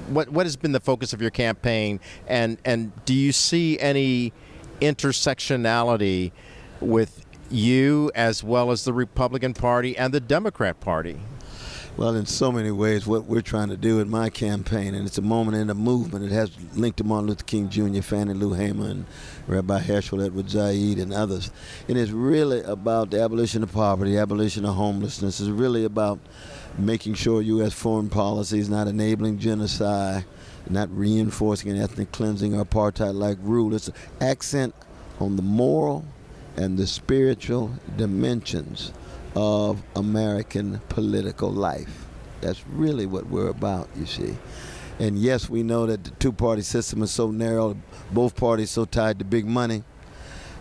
what has been the focus of your campaign, and do you see any intersectionality with you as well as the Republican Party and the Democrat Party? Well, in so many ways, what we're trying to do in my campaign, and it's a moment in the movement, it has linked to Martin Luther King Jr., Fannie Lou Hamer, and Rabbi Herschel Edward Zaid, and others. And it's really about the abolition of poverty, abolition of homelessness. It's really about making sure U.S. foreign policy is not enabling genocide, not reinforcing an ethnic cleansing or apartheid-like rule. It's an accent on the moral and the spiritual dimensions of American political life. That's really what we're about, you see. And yes, we know that the two-party system is so narrow, both parties so tied to big money,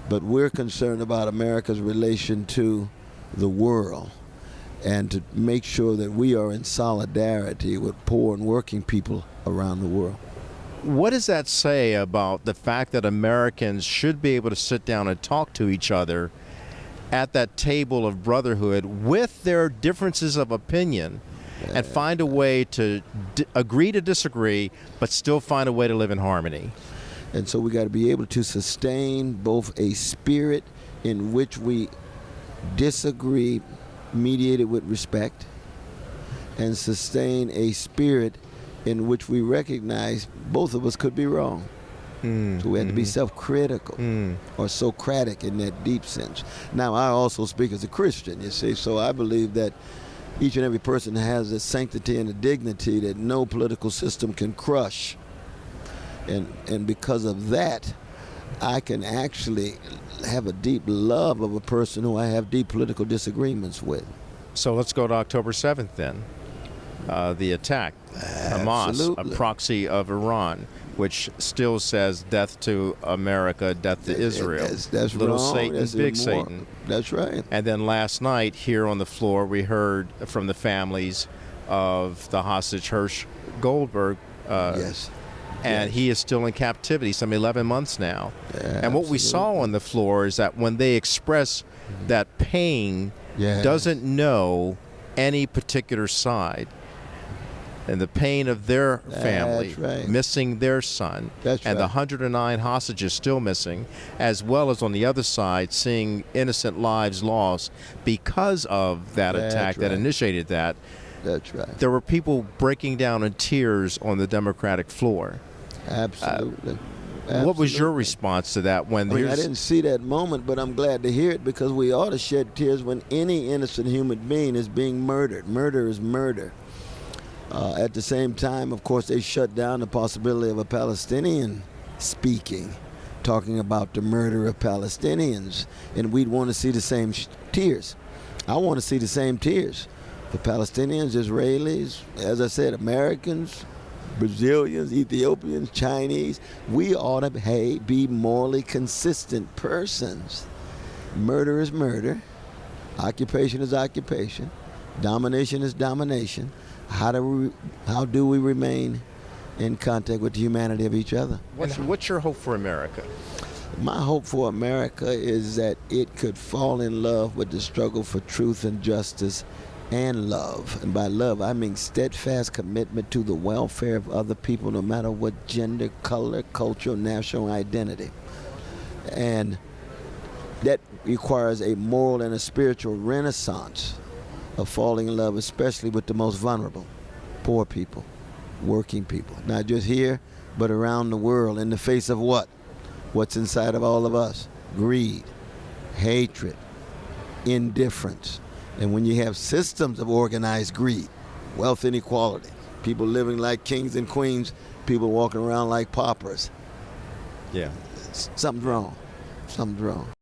but we're concerned about America's relation to the world and to make sure that we are in solidarity with poor and working people around the world. What does that say about the fact that Americans should be able to sit down and talk to each other at that table of brotherhood with their differences of opinion and find a way to agree to disagree, but still find a way to live in harmony? And so we got to be able to sustain both a spirit in which we disagree, mediated with respect, and sustain a spirit in which we recognize both of us could be wrong. So we have to be self-critical or Socratic in that deep sense. Now, I also speak as a Christian, you see, so I believe that each and every person has a sanctity and a dignity that no political system can crush. And because of that, I can actually have a deep love of a person who I have deep political disagreements with. So let's go to October 7th then. The attack, Hamas, a proxy of Iran, which still says death to America, death to Israel. That's Little wrong. Satan, That's big immoral. Satan. That's right. And then last night here on the floor, we heard from the families of the hostage Hirsch Goldberg. Yes. And he is still in captivity, some 11 months now. Yeah, and what we saw on the floor is that when they express that pain, doesn't know any particular side. And the pain of their family, missing their son, and the 109 hostages still missing, as well as on the other side, seeing innocent lives lost because of that attack that initiated that. That's right. There were people breaking down in tears on the Democratic floor. Absolutely. What was your response to that? When I didn't see that moment, but I'm glad to hear it, because we ought to shed tears when any innocent human being is being murdered. Murder is murder. At the same time, of course, they shut down the possibility of a Palestinian speaking, talking about the murder of Palestinians, and we'd want to see the same tears. I want to see the same tears for Palestinians, Israelis, as I said, Americans, Brazilians, Ethiopians, Chinese. We ought to be morally consistent persons. Murder is murder. Occupation is occupation. Domination is domination. How do we remain in contact with the humanity of each other? What's your hope for America? My hope for America is that it could fall in love with the struggle for truth and justice and love. And by love, I mean steadfast commitment to the welfare of other people, no matter what gender, color, culture, national identity. And that requires a moral and a spiritual renaissance of falling in love, especially with the most vulnerable, poor people, working people, not just here, but around the world, in the face of what? What's inside of all of us? Greed, hatred, indifference. And when you have systems of organized greed, wealth inequality, people living like kings and queens, people walking around like paupers, something's wrong. Something's wrong.